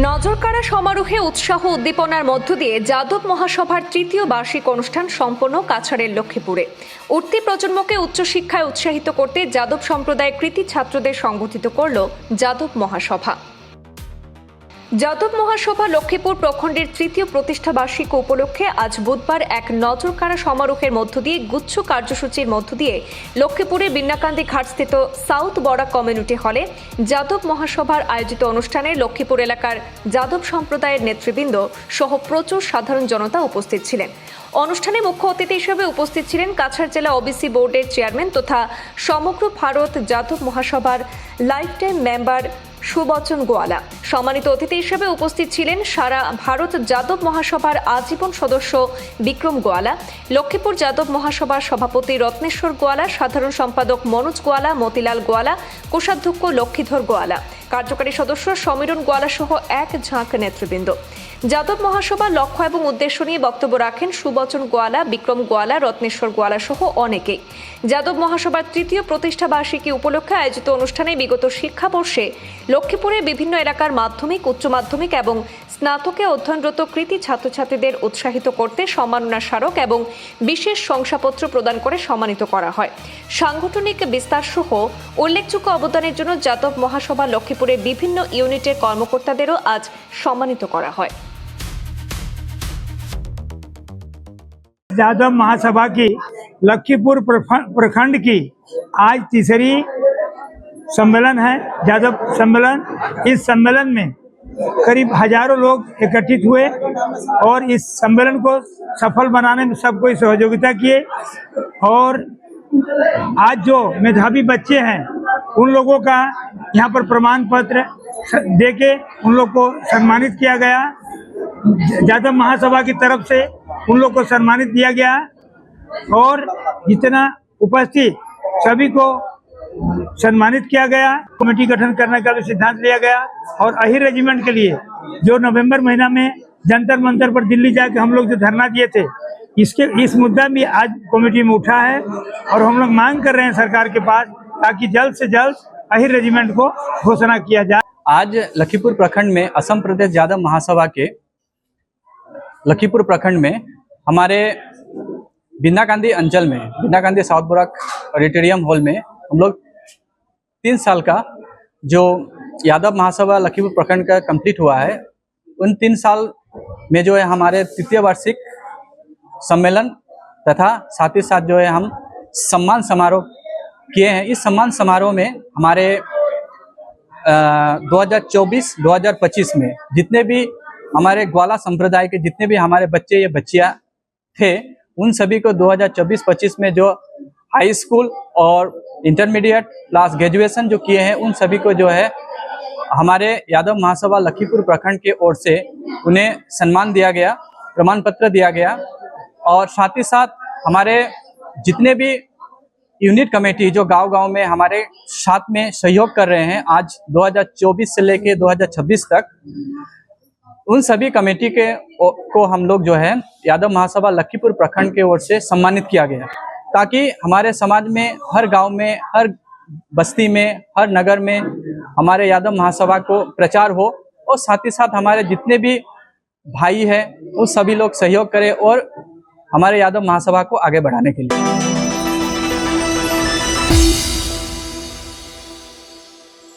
নজরকাড়া সমারোহে উৎসাহ উদ্দীপনার মধ্য দিয়ে যাদব মহাসভার তৃতীয় বার্ষিক অনুষ্ঠান সম্পন্ন কাছাড়ের লক্ষ্মীপুরে। উঠতি প্রজন্মকে উচ্চশিক্ষায় উৎসাহিত করতে যাদব সম্প্রদায়ের কৃতী ছাত্রদের সংগঠিত করল যাদব মহাসভা। যাদব মহাসভা লক্ষ্মীপুর প্রখণ্ডের তৃতীয় প্রতিষ্ঠা বার্ষিকী উপলক্ষে আজ বুধবার এক নজরকাড়া সমারোহের মধ্য দিয়ে গুচ্ছ কার্যসূচির মধ্য দিয়ে লক্ষ্মীপুরের বিন্নাকান্দি ঘাটস্থিত সাউথ বরাক কমিউনিটি হলে যাদব মহাসভার আয়োজিত অনুষ্ঠানে লক্ষ্মীপুর এলাকার যাদব সম্প্রদায়ের নেতৃবৃন্দ সহ প্রচুর সাধারণ জনতা উপস্থিত ছিলেন। অনুষ্ঠানে মুখ্য অতিথি হিসেবে উপস্থিত ছিলেন কাছাড় জেলা ওবিসি বোর্ডের চেয়ারম্যান তথা সমগ্র ভারত যাদব মহাসভার life time member Subachan Goala. সম্মানিত অতিথি হিসেবে উপস্থিত ছিলেন সারা ভারত যাদব মহাসভার আজীবন সদস্য বিক্রম গোয়ালা, লক্ষ্মীপুর যাদব মহাসভার সভাপতি রত্নেশ্বর গোয়ালা, সাধারণ সম্পাদক মনোজ গোয়ালা, মতিলাল গোয়ালা, কোষাধ্যক্ষ লক্ষ্মীধর গোয়ালা, কার্যকারী সদস্য সমীরণ গোয়ালা সহ এক ঝাঁক নেতৃবৃন্দ। যাদব মহাসভার লক্ষ্য এবং উদ্দেশ্য নিয়ে বক্তব্য রাখেন সুবচন গোয়ালা, বিক্রম গোয়ালা, রত্নেশ্বর গোয়ালা সহ অনেকেই। যাদব মহাসভার তৃতীয় প্রতিষ্ঠা বার্ষিকী উপলক্ষে আয়োজিত অনুষ্ঠানে বিগত শিক্ষাবর্ষে লক্ষ্মীপুরের বিভিন্ন এলাকার মাধ্যমিক, উচ্চ মাধ্যমিক এবং স্নাতকে অধ্যয়নরত কৃতী ছাত্রছাত্রীদের উৎসাহিত করতে সম্মাননা স্মারক এবং বিশেষ শংসাপত্র প্রদান করে সম্মানিত করা হয়। সাংগঠনিক বিস্তার সহ উল্লেখযোগ্য অবদানের জন্য যাদব মহাসভা লক্ষ্মীপুরের বিভিন্ন ইউনিটের কর্মকর্তাদেরও আজ সম্মানিত করা হয়। यादव महासभा की लखीपुर प्रखंड की आज तीसरी सम्मेलन है यादव सम्मेलन। इस सम्मेलन में करीब हजारों लोग एकत्रित हुए और इस सम्मेलन को सफल बनाने में सब कोई सहयोगिता किए। और आज जो मेधावी बच्चे हैं उन लोगों का यहाँ पर प्रमाण पत्र देके उन लोग को सम्मानित किया गया। यादव महासभा की तरफ से उन लोग को सम्मानित किया गया और जितना उपस्थित सभी को सम्मानित किया गया। कमेटी गठन करने का भी सिद्धांत लिया गया और अहिर रेजिमेंट के लिए जो नवंबर महीना में जंतर मंतर पर दिल्ली जाके हम लोग जो धरना दिए थे, इस मुद्दा भी आज कमेटी में उठा है और हम लोग मांग कर रहे हैं सरकार के पास ताकि जल्द से जल्द अहिर रेजिमेंट को घोषणा किया जाए। आज लखीपुर प्रखंड में असम प्रदेश यादव महासभा के लखीपुर प्रखंड में हमारे बिन्नाकांदी अंचल में बिन्नाकांदी साउथ बराक ऑडिटोरियम हॉल में हम लोग 3 साल का जो यादव महासभा लखीपुर प्रखंड का कंप्लीट हुआ है, उन 3 साल में जो है हमारे तृतीय वार्षिक सम्मेलन तथा साथ ही साथ जो है हम सम्मान समारोह किए हैं। इस सम्मान समारोह में हमारे 2024-2025 में जितने भी हमारे ग्वाला संप्रदाय के जितने भी हमारे बच्चे या बच्चियां थे, उन सभी को 2024-25 में जो हाई स्कूल और इंटरमीडिएट प्लस ग्रेजुएशन जो किए हैं, उन सभी को जो है हमारे यादव महासभा लखीपुर प्रखंड की ओर से उन्हें सम्मान दिया गया, प्रमाण पत्र दिया गया। और साथ ही साथ हमारे जितने भी यूनिट कमेटी जो गांव-गांव में हमारे साथ में सहयोग कर रहे हैं, आज 2024 से लेके 2026 तक उन सभी कमेटी को हम लोग जो है यादव महासभा लखीपुर प्रखंड के ओर से सम्मानित किया गया, ताकि हमारे समाज में हर गांव में, हर बस्ती में, हर नगर में हमारे यादव महासभा को प्रचार हो और साथ ही साथ हमारे जितने भी भाई हैं वो सभी लोग सहयोग करें और हमारे यादव महासभा को आगे बढ़ाने के लिए।